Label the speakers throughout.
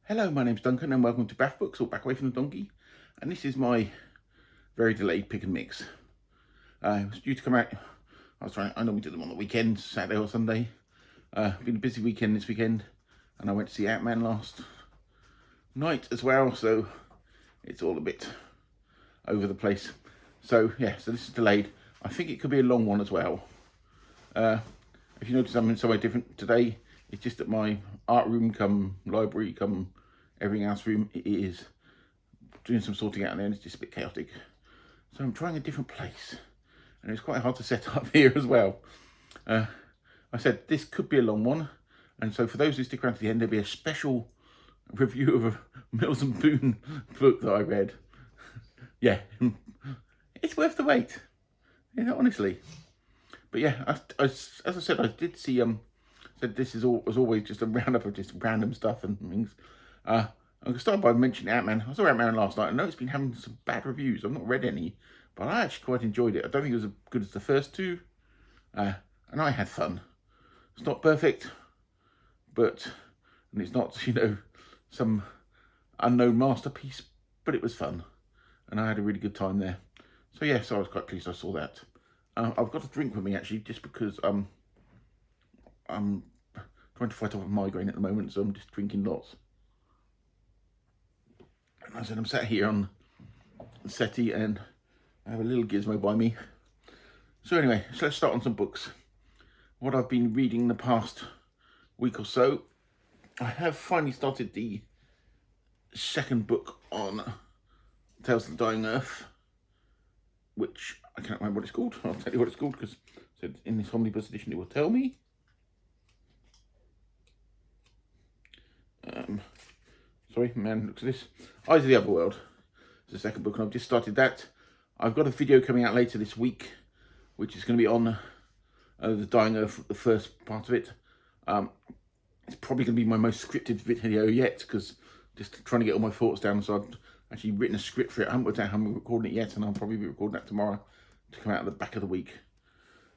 Speaker 1: Hello, my name's Duncan and welcome to Bath Books, or Back Away from the Donkey. And this is my very delayed pick and mix. It was due to come out, I normally do them on the weekends, Saturday or Sunday. Been a busy weekend this weekend, and I went to see Ant-Man last night as well, so it's all a bit over the place. So yeah, so this is delayed. I think it could be a long one as well. If you notice I'm in somewhere different today, it's just that my art room come library come everything else room is doing some sorting out there, and it's just a bit chaotic. So I'm trying a different place, and it's quite hard to set up here as well. I said this could be a long one, and so for those who stick around to the end, there'll be a special review of a Mills and Boon book that I read. Yeah, it's worth the wait, honestly. But yeah, as I said, I did see said this is as always just a roundup of just random stuff and things. I'm going to start by mentioning Ant-Man. I saw Ant-Man last night. I know it's been having some bad reviews. I've not read any, but I actually quite enjoyed it. I don't think it was as good as the first two, and I had fun. It's not perfect, and it's not, some unknown masterpiece, but it was fun, and I had a really good time there. So yeah, so I was quite pleased I saw that. I've got a drink with me actually, just because I'm trying to fight off a migraine at the moment, so I'm just drinking lots. And I said I'm sat here on the settee and I have a little gizmo by me. So anyway, so let's start on some books. What I've been reading the past week or so, I have finally started the second book on Tales of the Dying Earth, which I can't remember what it's called. I'll tell you what it's called, because in this omnibus edition it will tell me. Sorry, man, look at this. Eyes of the Otherworld. It's the second book, and I've just started that. I've got a video coming out later this week, which is going to be on the Dying Earth, the first part of it. It's probably going to be my most scripted video yet, because just trying to get all my thoughts down. So I've actually written a script for it. I haven't worked out how I'm recording it yet, and I'll probably be recording that tomorrow to come out at the back of the week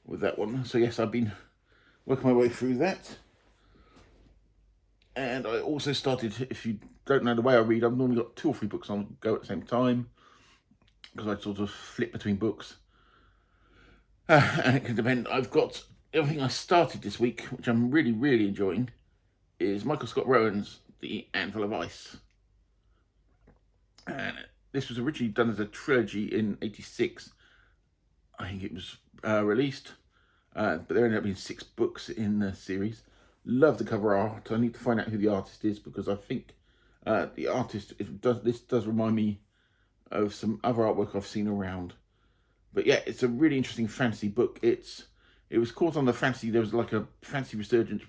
Speaker 1: with that one. So yes, I've been working my way through that. And I also started, if you don't know the way I read, I've normally got 2 or 3 books on go at the same time, because I sort of flip between books. And it can depend. I've got everything I started this week, which I'm really, really enjoying, is Michael Scott Rowan's The Anvil of Ice. And this was originally done as a trilogy in '86. I think it was released. But there ended up being 6 books in the series. Love the cover art. I need to find out who the artist is, because I think the artist, this does remind me of some other artwork I've seen around. But yeah, it's a really interesting fantasy book. It was caught on the fantasy. There was like a fantasy resurgence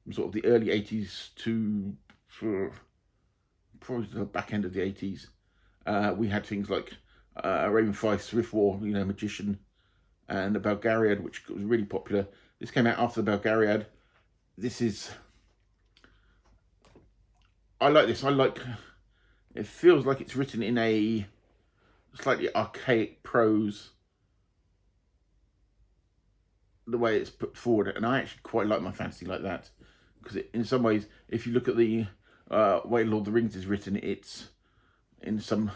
Speaker 1: from sort of the early '80s to probably the back end of the '80s. We had things like Raven Feist's Rift War, Magician, and the Belgariad, which was really popular. This came out after the Belgariad. I like this. It feels like it's written in a slightly archaic prose, the way it's put forward, and I actually quite like my fantasy like that, because in some ways, if you look at the way Lord of the Rings is written, it's in the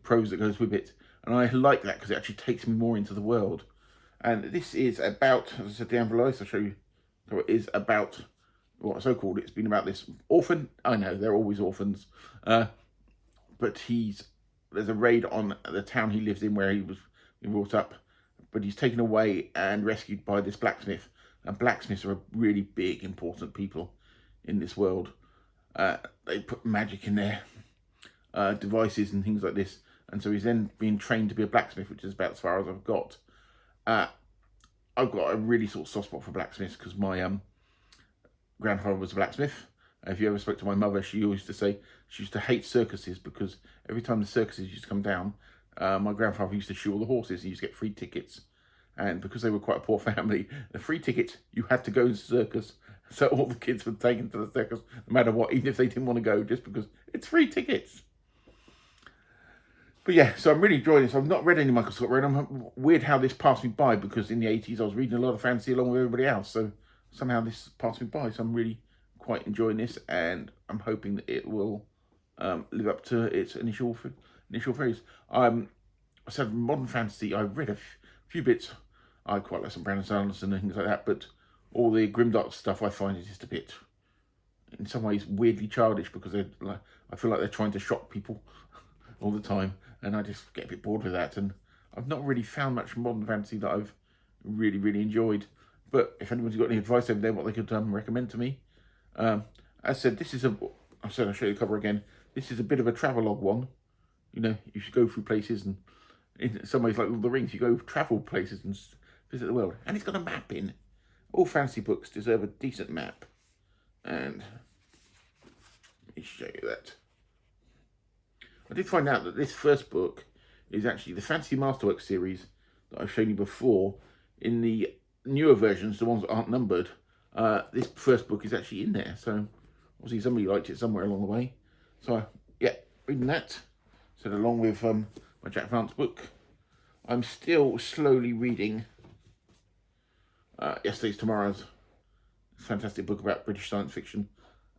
Speaker 1: prose that goes with it, and I like that because it actually takes me more into the world. And this is about, as I said, the Anvil of Ice. I'll show you. So it is about, so-called, it's been about this orphan. I know, they're always orphans. But there's a raid on the town he lives in where he was brought up. But he's taken away and rescued by this blacksmith. And blacksmiths are really big, important people in this world. They put magic in their devices and things like this. And so he's then being trained to be a blacksmith, which is about as far as I've got. I've got a really sort of soft spot for blacksmiths, because my grandfather was a blacksmith. If you ever spoke to my mother, she used to say she used to hate circuses, because every time the circuses used to come down, my grandfather used to shoe all the horses. He used to get free tickets. And because they were quite a poor family, the free tickets, you had to go to the circus. So all the kids were taken to the circus, no matter what, even if they didn't want to go, just because it's free tickets. But yeah, so I'm really enjoying this. I've not read any Michael Scott Rowan. I'm weird how this passed me by, because in the '80s I was reading a lot of fantasy along with everybody else. So somehow this passed me by. So I'm really quite enjoying this, and I'm hoping that it will live up to its initial phrase. I said modern fantasy. I've read a few bits. I quite like some Brandon Sanderson and things like that, but all the grimdark stuff I find is just a bit, in some ways, weirdly childish, because I feel like they're trying to shock people all the time, and I just get a bit bored with that. And I've not really found much modern fantasy that I've really enjoyed. But if anyone's got any advice over there, what they could recommend to me. As I said, I'll show you the cover again. This is a bit of a travelogue one. You know, you should go through places, and in some ways, like Lord of the Rings, you go travel places and visit the world. And it's got a map in. All fantasy books deserve a decent map. And let me show you that. I did find out that this first book is actually the Fantasy Masterworks series that I've shown you before. In the newer versions, the ones that aren't numbered, this first book is actually in there. So obviously somebody liked it somewhere along the way. So yeah, reading that. So along with my Jack Vance book, I'm still slowly reading Yesterday's Tomorrow's fantastic book about British science fiction.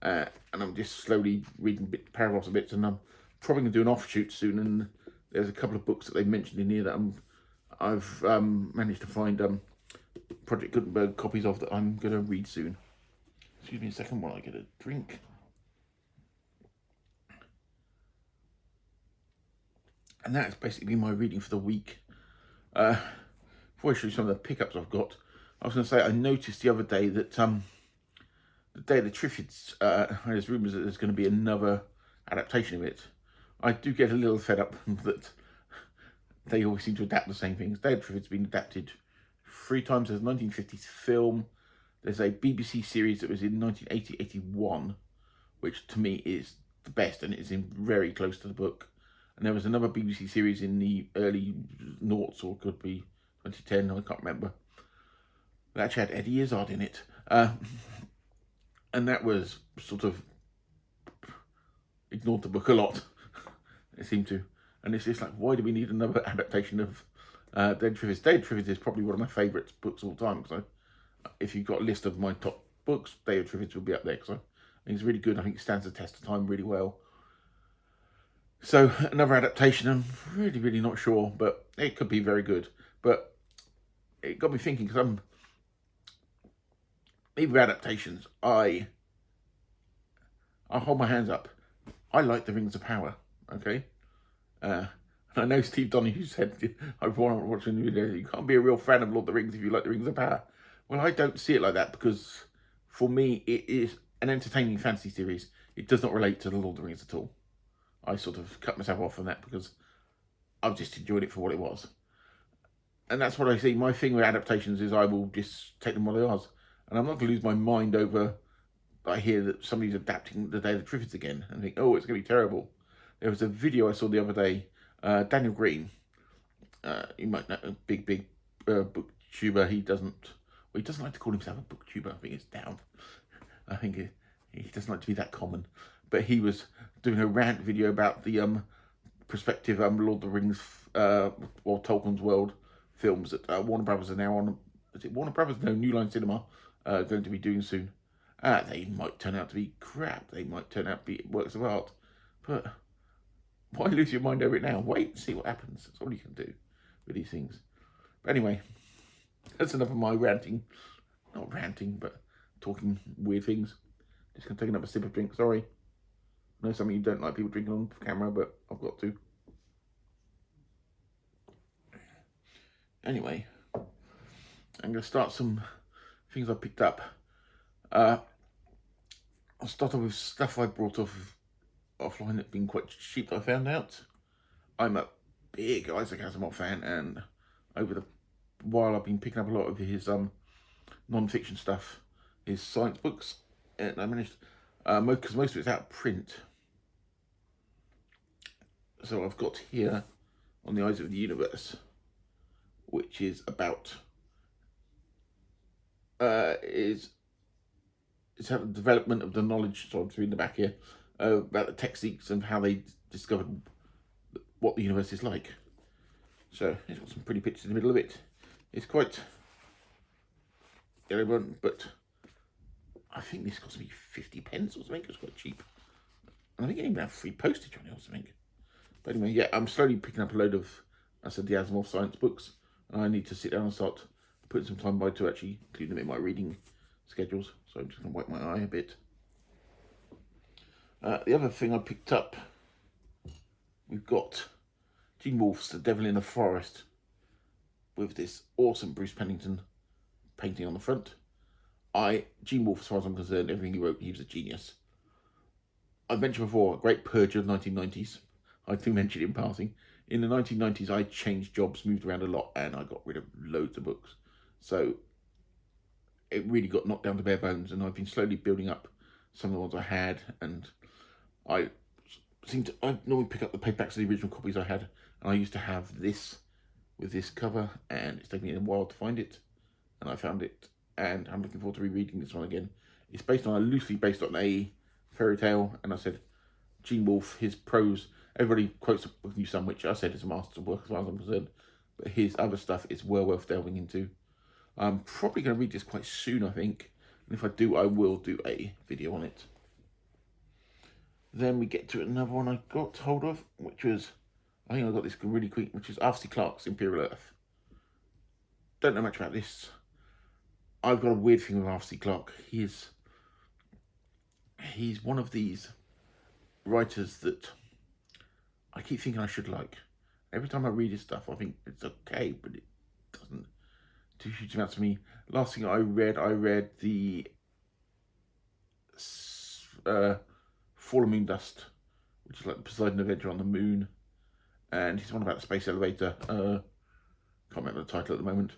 Speaker 1: And I'm just slowly reading paragraphs and bits, and I'm probably going to do an offshoot soon. And there's a couple of books that they mentioned in here that I've managed to find Project Gutenberg copies of that I'm going to read soon. Excuse me a second while I get a drink. And that's basically my reading for the week. Before I show you some of the pickups I've got, I was going to say, I noticed the other day that the Day of the Triffids, there's rumours that there's going to be another adaptation of it. I do get a little fed up that they always seem to adapt the same things. Day of the Triffids has been adapted 3 times. There's a 1950s film. There's a BBC series that was in 1980-81, which to me is the best, and it's in very close to the book. And there was another BBC series in the early noughts, or it could be 2010, I can't remember. That actually had Eddie Izzard in it. And that was sort of ignored the book a lot. It seemed to. And it's just like, why do we need another adaptation of Day of Triffids? Day of Triffids is probably one of my favourite books of all time. Because if you've got a list of my top books, Day of Triffids will be up there. Because I think it's really good. I think it stands the test of time really well. So another adaptation, I'm really not sure, but it could be very good. But it got me thinking, because even adaptations, I'll hold my hands up. I like the Rings of Power, okay? And I know Steve Donahue said, I've watching the video, you can't be a real fan of Lord of the Rings if you like the Rings of Power. Well, I don't see it like that, because for me, it is an entertaining fantasy series. It does not relate to the Lord of the Rings at all. I sort of cut myself off from that because I've just enjoyed it for what it was. And that's what I see. My thing with adaptations is I will just take them what they are. And I'm not going to lose my mind over, I hear that somebody's adapting the Day of the Triffids again and think, oh, it's going to be terrible. There was a video I saw the other day, Daniel Green, you might know, a big booktuber. He doesn't like to call himself a booktuber. I think it's down. I think he doesn't like to be that common. But he was doing a rant video about the prospective Lord of the Rings or Tolkien's World films that Warner Brothers are now on. Is it Warner Brothers? No, New Line Cinema going to be doing soon. They might turn out to be crap. They might turn out to be works of art. But why lose your mind over it now? Wait and see what happens. That's all you can do with these things. But anyway, that's enough of my ranting. Not ranting, but talking weird things. Just going to take another sip of drink, sorry. I know some of you don't like people drinking on camera, but I've got to. Anyway, I'm going to start some things I picked up. I'll start off with stuff I brought offline that's been quite cheap, I found out. I'm a big Isaac Asimov fan, and over the while I've been picking up a lot of his non-fiction stuff, his science books, and I managed, because most of it's out of print. So I've got here On the Eyes of the Universe, which is about it's how the development of the knowledge. So I'm reading the back here about the techniques and how they discovered what the universe is like. So it's got some pretty pictures in the middle of it. It's quite relevant, but I think this cost me 50p or something. It's quite cheap. And I think I even have free postage on it or something. But anyway, yeah, I'm slowly picking up a load of, I said, the Asimov science books. And I need to sit down and start putting some time by to actually include them in my reading schedules. So I'm just going to wipe my eye a bit. The other thing I picked up, we've got Gene Wolfe's The Devil in the Forest with this awesome Bruce Pennington painting on the front. Gene Wolfe, as far as I'm concerned, everything he wrote, he was a genius. I've mentioned before, a great purge of the 1990s. I do mention it in passing. In the 1990s, I changed jobs, moved around a lot, and I got rid of loads of books. So it really got knocked down to bare bones, and I've been slowly building up some of the ones I had, and I normally pick up the paperbacks of the original copies I had, and I used to have this with this cover, and it's taken me a while to find it, and I found it, and I'm looking forward to rereading this one again. It's loosely based on a fairy tale, and I said, Gene Wolfe, his prose, everybody quotes Book of New Sun, which I said is a masterwork as far as I'm concerned, but his other stuff is well worth delving into. I'm probably going to read this quite soon, I think, and if I do, I will do a video on it. Then we get to another one I got hold of, which was, I think I got this really quick, which is Arthur C. Clarke's Imperial Earth. Don't know much about this. I've got a weird thing with Arthur C. Clarke. He's one of these writers that I keep thinking I should like. Every time I read his stuff, I think it's okay, but it doesn't do huge amounts for me. Last thing I read the Fall of Moon Dust, which is like the Poseidon Adventure on the moon, and he's one about the space elevator. Can't remember the title at the moment.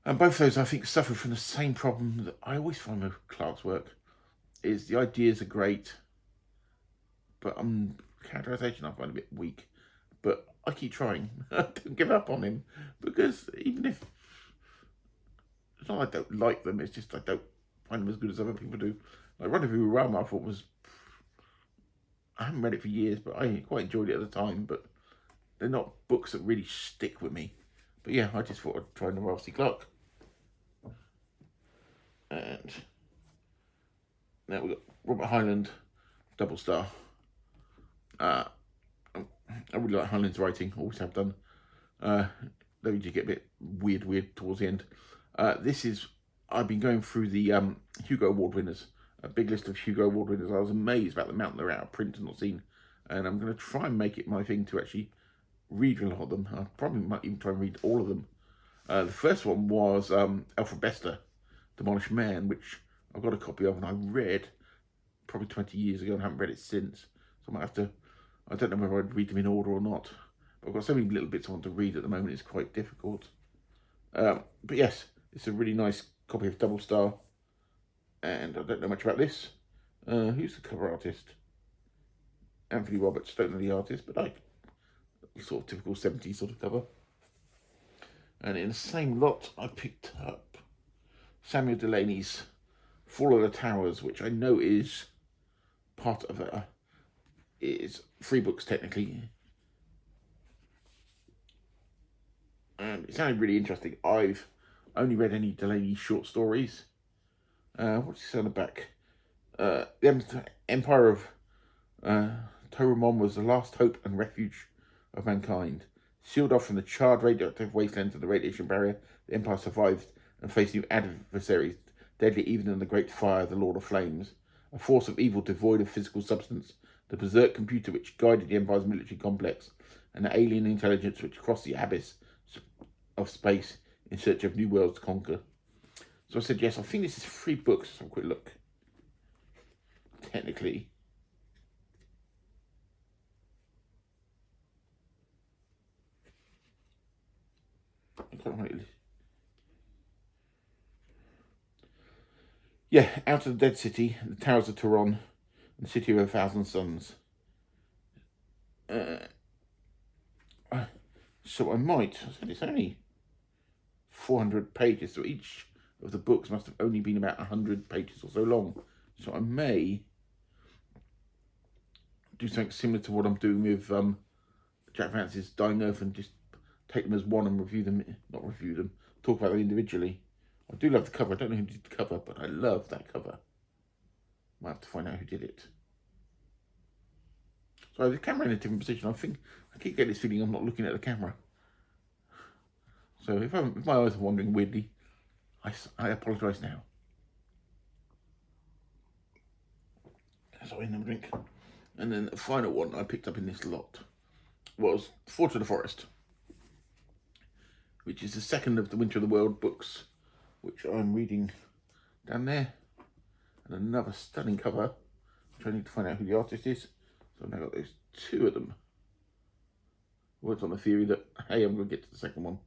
Speaker 1: And both of those, I think, suffer from the same problem that I always find with Clarke's work, is the ideas are great, but characterization I find a bit weak. But I keep trying. I don't give up on him, because even if it's not like I don't like them, it's just I don't find them as good as other people do. Like Rendezvous with Rama, I thought was, I haven't read it for years, but I quite enjoyed it at the time, but they're not books that really stick with me. But yeah, I just thought I'd try another Arthur C. Clarke. And now we've got Robert Heinlein, Double Star. I really like Heinlein's writing, always have done. Though you get a bit weird towards the end. I've been going through the Hugo Award winners, a big list of Hugo Award winners. I was amazed about the amount they're out of print and not seen. And I'm going to try and make it my thing to actually read a lot of them. I probably might even try and read all of them. The first one was Alfred Bester, Demolished Man, which I've got a copy of and I read probably 20 years ago and haven't read it since. So I might have to, I don't know whether I'd read them in order or not. But I've got so many little bits I want to read at the moment, it's quite difficult. But yes, it's a really nice copy of Double Star. And I don't know much about this. Who's the cover artist? Anthony Roberts, don't know the artist, but like sort of typical 70s sort of cover. And in the same lot, I picked up Samuel Delaney's Fall of the Towers, which I know is part of is 3 books technically. And it sounded really interesting. I've only read any Delaney short stories. What's this on the back? The Empire of Toromon was the last hope and refuge of mankind. Sealed off from the charred radioactive wastelands of the radiation barrier, the Empire survived and faced new adversaries, deadly even than the Great Fire, the Lord of Flames. A force of evil devoid of physical substance, the berserk computer which guided the Empire's military complex, and the alien intelligence which crossed the abyss of space in search of new worlds to conquer. So I said, yes, I think this is 3 books. Let's have a quick look. Technically. I can't really... Yeah, Out of the Dead City, The Towers of Turon, and City of a Thousand Suns. So I said it's only 400 pages, so each of the books must have only been about 100 pages or so long. So I may do something similar to what I'm doing with Jack Vance's Dying Earth and just take them as one and talk about them individually. I do love the cover. I don't know who did the cover, but I love that cover. Might have to find out who did it. So the camera in a different position. I keep getting this feeling I'm not looking at the camera. So if my eyes are wandering weirdly, I apologise now. So in the drink. And then the final one I picked up in this lot was Fort of the Forest, which is the second of the Winter of the World books, which I'm reading down there. And another stunning cover, which I need to find out who the artist is. So I've now got those two of them. Words on the theory that, hey, I'm going to get to the second one.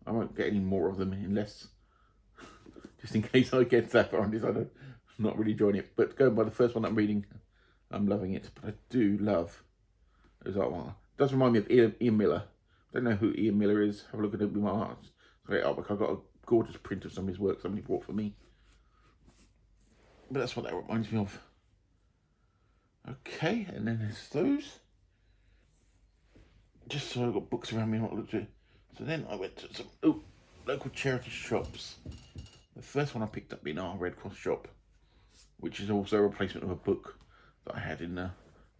Speaker 1: I won't get any more of them unless, just in case I get that far and decide to not really join it. But going by the first one I'm reading, I'm loving it. But I do love those artwork. It does remind me of Ian Miller. I don't know who Ian Miller is. Have a look at it with my art. Great artwork. I've got a gorgeous print of some of his work somebody bought for me. But that's what that reminds me of. Okay, and then there's those. Just so I've got books around me and what to look at. So then I went to some local charity shops. The first one I picked up in our Red Cross shop, which is also a replacement of a book that I had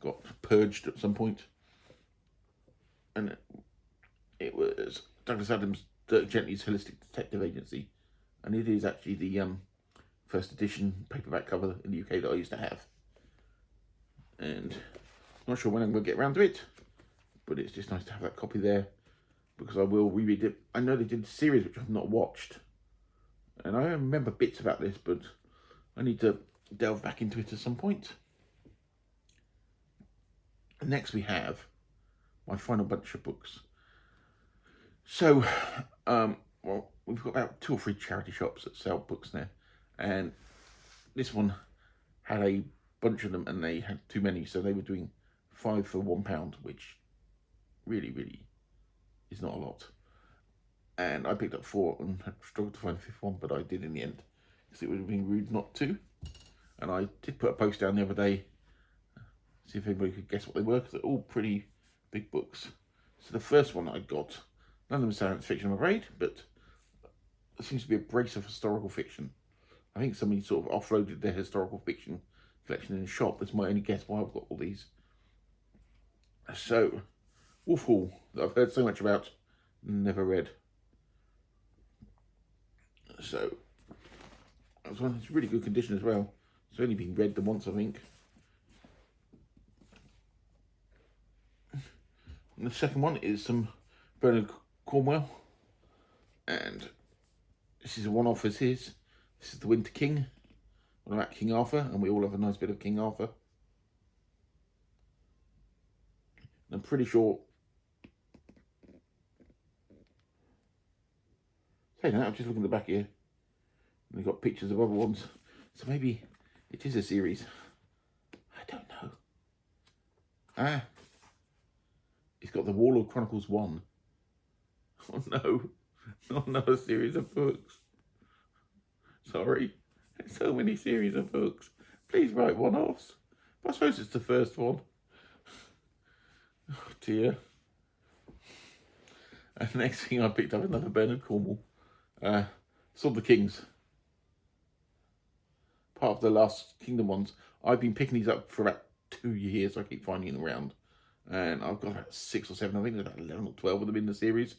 Speaker 1: got purged at some point. And it was Douglas Adams' Dirk Gently's Holistic Detective Agency. And it is actually the first edition paperback cover in the UK that I used to have. And I'm not sure when I'm going to get around to it, but it's just nice to have that copy there, because I will reread it. I know they did a series which I've not watched, and I remember bits about this, but I need to delve back into it at some point. And next we have my final bunch of books. So, well, we've got about 2 or 3 charity shops that sell books there, and this one had a bunch of them, and they had too many, so they were doing 5 for £1, which really is not a lot. And I picked up 4 and had struggled to find a 5th one, but I did in the end, because it would have been rude not to. And I did put a post down the other day, see if anybody could guess what they were, because they're all pretty big books. So the first one I got, none of them science fiction, I'm afraid, but it seems to be a brace of historical fiction. I think somebody sort of offloaded their historical fiction collection in a shop. That's my only guess why I've got all these. So, Wolf Hall, that I've heard so much about, never read. So, that one is really good condition as well. It's only been read once, I think. And the second one is some Bernard Cornwell, and this is a one-off as his. This is The Winter King, one about King Arthur, and we all have a nice bit of King Arthur. And I'm pretty sure, saying that, I'm just looking at the back here, and they've got pictures of other ones, so maybe it is a series. I don't know. It's got the Warlord Chronicles 1. Oh no, not another series of books. Sorry, there's so many series of books. Please write one-offs. But I suppose it's the first one. Oh dear. And the next thing I picked up, another Bernard Cornwell. Sword of the Kings. Part of the Last Kingdom ones. I've been picking these up for about 2 years. I keep finding them around. And I've got about 6 or 7, I think there's about 11 or 12 of them in the series.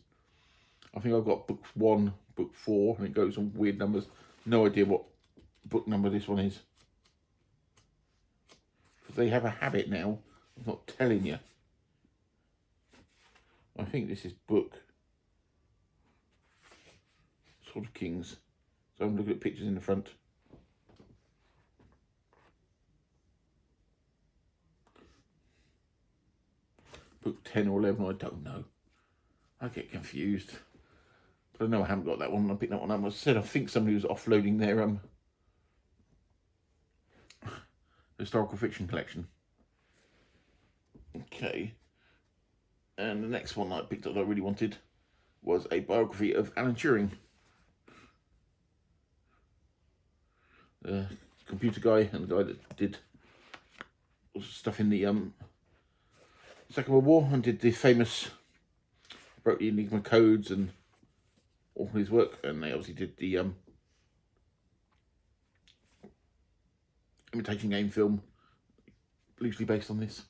Speaker 1: I think I've got book 1, book 4, and it goes on weird numbers. No idea what book number this one is. Because they have a habit now of not telling you. I think this is book Sword of Kings. So I'm looking at pictures in the front. Book 10 or 11, I don't know. I get confused. But I know I haven't got that one. I picked that one up. I said I think somebody was offloading their historical fiction collection. Okay. And the next one I picked up that I really wanted was a biography of Alan Turing. The computer guy and the guy that did stuff in the Second World War and did the famous, wrote the Enigma codes and all his work, and they obviously did the Imitation Game film loosely based on this.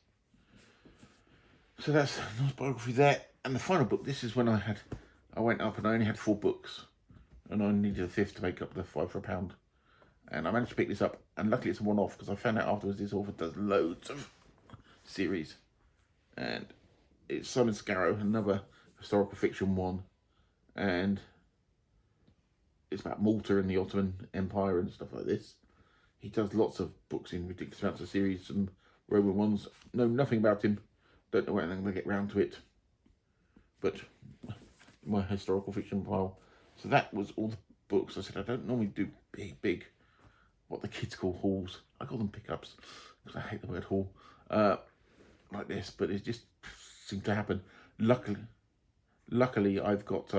Speaker 1: So that's a nice biography there. And the final book, this is when I went up and I only had 4 books, and I needed a 5th to make up the 5 for £1. And I managed to pick this up, and luckily it's a one-off, because I found out afterwards this author does loads of series. And it's Simon Scarrow, another historical fiction one, and it's about Malta and the Ottoman Empire and stuff like this. He does lots of books in ridiculous amounts of series, some Roman ones. Know nothing about him, don't know when I'm going to get round to it, but my historical fiction pile. So that was all the books. I said I don't normally do big, what the kids call hauls. I call them pickups, because I hate the word haul, like this, but it just seemed to happen. Luckily I've got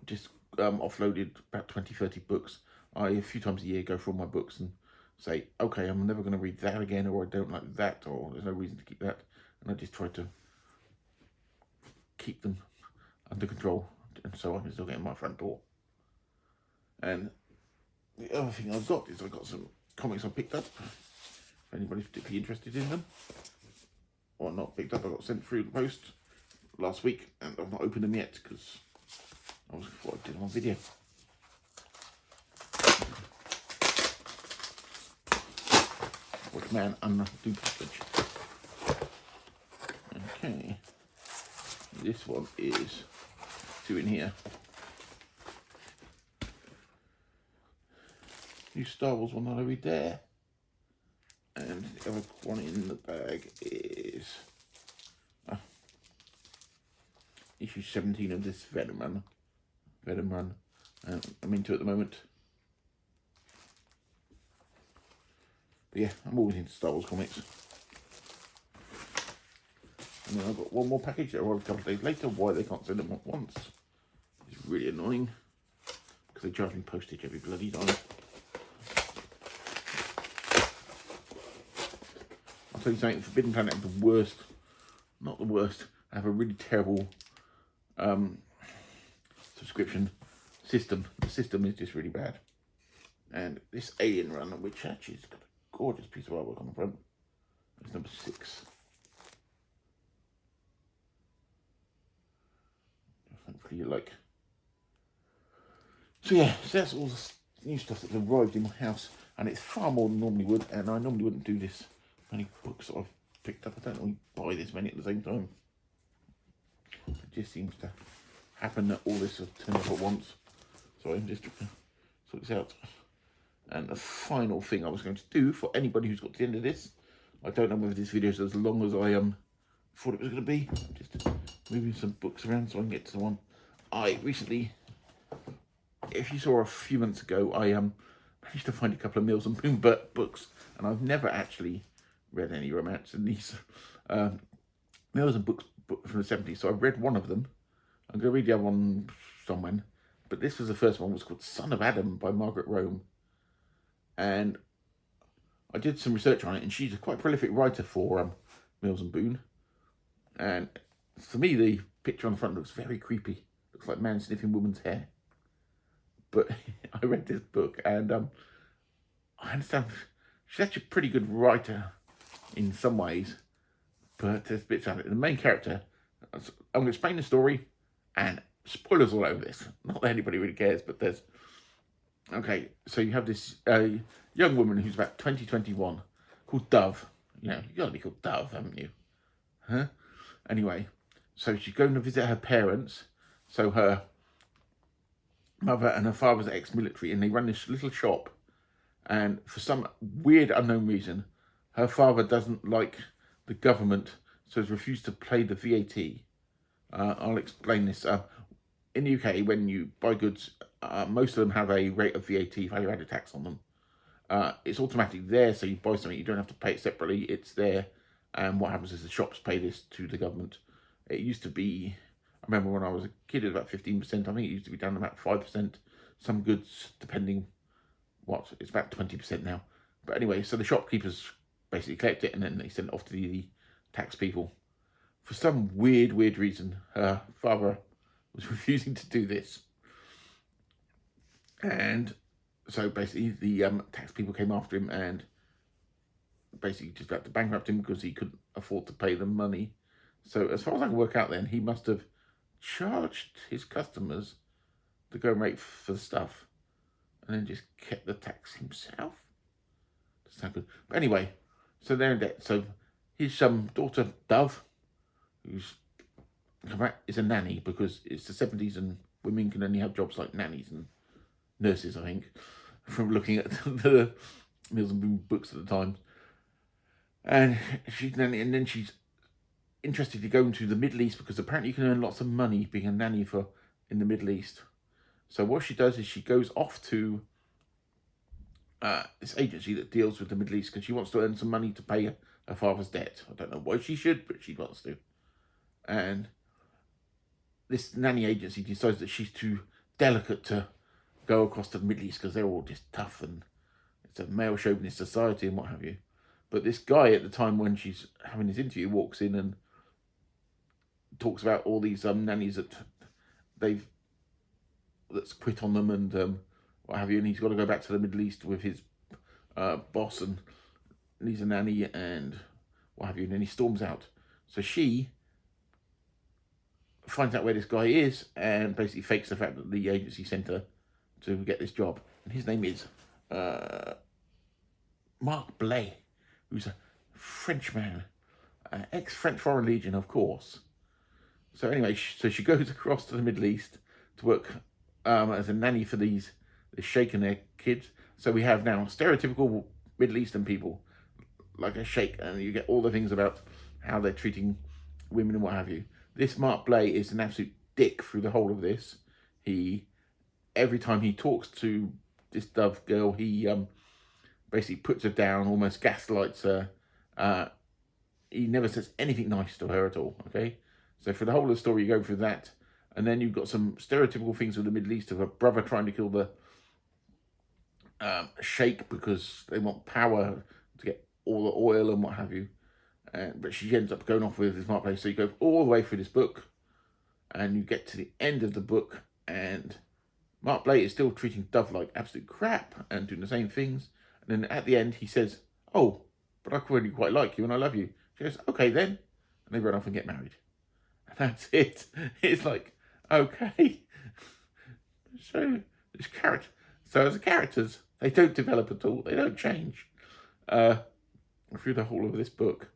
Speaker 1: just offloaded about 20-30 books. I a few times a year go through all my books and say, okay, I'm never going to read that again, or I don't like that, or there's no reason to keep that, and I just try to keep them under control, and so I can still get in my front door. And the other thing I've got is I've got some comics I picked up, if anybody's particularly interested in them, or not picked up. I got sent through the post last week, and I've not opened them yet because I thought I did on video. Which man undo package. Okay, this one is 2 in here. New Star Wars one that I read there, and the other one in the bag is issue 17 of this Venom Run. I'm into it at the moment. But yeah, I'm always into Star Wars comics. And then I've got one more package that arrived a couple of days later. Why they can't send them at once is really annoying, because they charge me postage every bloody time. I'll tell you something, Forbidden Planet is the worst, not the worst. I have a really terrible subscription system. The system is just really bad. And this Alien Run, which actually has got a gorgeous piece of artwork on the front, is number 6. Hopefully you like. So yeah, so that's all the new stuff that's arrived in my house, and it's far more than normally would, and I normally wouldn't do this many books that I've picked up. I don't normally buy this many at the same time. It just seems to happen that all this has turned up at once. So I'm just trying to sort this out. And the final thing I was going to do, for anybody who's got to the end of this, I don't know whether this video is as long as I thought it was going to be. I'm just moving some books around so I can get to the one I recently, if you saw a few months ago, I managed to find a couple of Mills and Boon books, and I've never actually read any romance in these Mills and books from the 70s. So I've read one of them. I'm going to read the other one somewhere, but this was the first one. It was called Son of Adam by Margaret Rome. And I did some research on it, and she's a quite prolific writer for Mills and Boon. And for me, the picture on the front looks very creepy. Looks like man sniffing woman's hair. But I read this book, and I understand she's actually a pretty good writer in some ways, but there's bits of it. The main character, I'm going to explain the story, and spoilers all over this. Not that anybody really cares, but there's... Okay, so you have this young woman who's about 21, called Dove. You know, you've got to be called Dove, haven't you? Huh? Anyway, so she's going to visit her parents. So her mother and her father's ex-military, and they run this little shop. And for some weird unknown reason, her father doesn't like the government, so has refused to pay the VAT. I'll explain this. In the UK, when you buy goods, most of them have a rate of VAT, value-added tax, on them. It's automatically there, so you buy something, you don't have to pay it separately. It's there, and what happens is the shops pay this to the government. It used to be, I remember when I was a kid, it was about 15%. I think it used to be down to about 5%. Some goods, depending what, it's about 20% now. But anyway, so the shopkeepers basically collect it, and then they send it off to the tax people. For some weird reason, her father was refusing to do this. And so basically the tax people came after him and basically just had to bankrupt him because he couldn't afford to pay them money. So as far as I can work out then, he must have charged his customers the going rate for the stuff and then just kept the tax himself. Doesn't sound good. But anyway, so they're in debt. So his daughter, Dove, who's is a nanny because it's the 70s and women can only have jobs like nannies and nurses, I think, from looking at the Mills and Boon books at the time. And she's nanny, and then she's interested to go into the Middle East because apparently you can earn lots of money being a nanny in the Middle East. So what she does is she goes off to this agency that deals with the Middle East because she wants to earn some money to pay her father's debt. I don't know why she should, but she wants to. And this nanny agency decides that she's too delicate to go across to the Middle East because they're all just tough and it's a male chauvinist society and what have you. But this guy at the time when she's having this interview walks in and talks about all these nannies that's quit on them and what have you, and he's got to go back to the Middle East with his boss and he's a nanny and what have you, and then he storms out. So she finds out where this guy is and basically fakes the fact that the agency sent her to get this job. And his name is Mark Blay, who's a Frenchman, ex-French Foreign Legion, of course. So anyway, so she goes across to the Middle East to work as a nanny for this sheikh and their kids. So we have now stereotypical Middle Eastern people, like a sheikh, and you get all the things about how they're treating women and what have you. This Mark Blay is an absolute dick through the whole of this. Every time he talks to this Dove girl, he basically puts her down, almost gaslights her. He never says anything nice to her at all, okay? So for the whole of the story, you go through that. And then you've got some stereotypical things with the Middle East of a brother trying to kill the sheikh because they want power to get all the oil and what have you. But she ends up going off with this Mark Blay. So you go all the way through this book and you get to the end of the book and Mark Blay is still treating Dove like absolute crap and doing the same things. And then at the end he says, "Oh, but I really quite like you and I love you." She goes, "Okay then." And they run off and get married. And that's it. It's like, okay. So as the characters, they don't develop at all. They don't change through the whole of this book.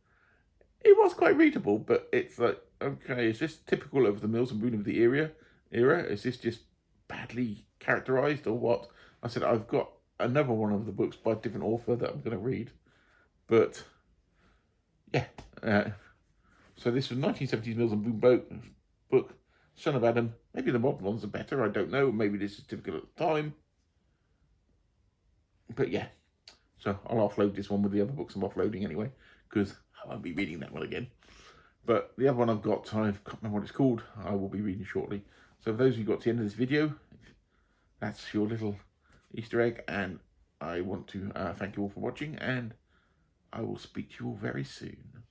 Speaker 1: It was quite readable, but it's like, okay, is this typical of the Mills and Boon of the era? Is this just badly characterized or what? I said, I've got another one of the books by a different author that I'm going to read. But, yeah. So this was 1970s Mills and Boon book, Son of Adam. Maybe the modern ones are better, I don't know. Maybe this is typical at the time. But yeah. So I'll offload this one with the other books I'm offloading anyway, because I won't be reading that one again. But the other one I've got, I can't remember what it's called, I will be reading shortly. So for those who got to the end of this video, that's your little Easter egg, and I want to thank you all for watching, and I will speak to you all very soon.